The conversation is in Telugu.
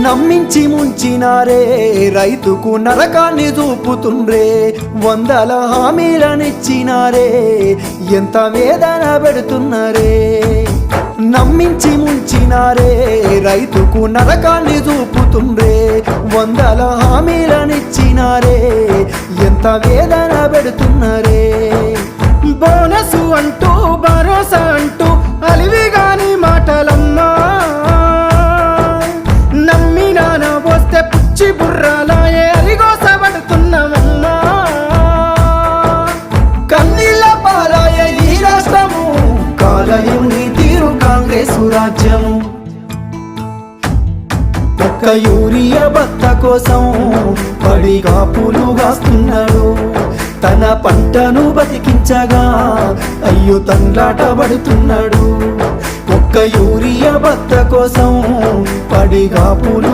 నమ్మించి ముంచినారే రైతుకు నరకాన్ని చూపుతుండ్రే వందల హామీలనిచ్చినారే ఎంత వేదన పెడుతున్నారే నమ్మించి ముంచినారే రైతుకు నరకాన్ని చూపుతుండ్రే వందల హామీలనిచ్చినారే ఎంత వేదన పెడుతున్నారే బోనసు అంటూ భరోసా అంటూ అలివిగాని మాటలమ్మా నమ్మినాన వస్తే పుచ్చి బుర్రాలాయే అరిగోసబడుతున్నామమ్మా కన్నీళ్ళ పాలాయ ఈ రాష్ట్రము కాలయుని తీరు కాంగ్రెసు రాజ్యము ఒక్క యూరియా బత్త కోసం పడి కాపులు కాస్తున్నాడు తన పంటను బతికించగా అయ్యో తండ్లాట పడుతున్నాడు ఒక్క యూరియా బత్త కోసం పడి కాపులు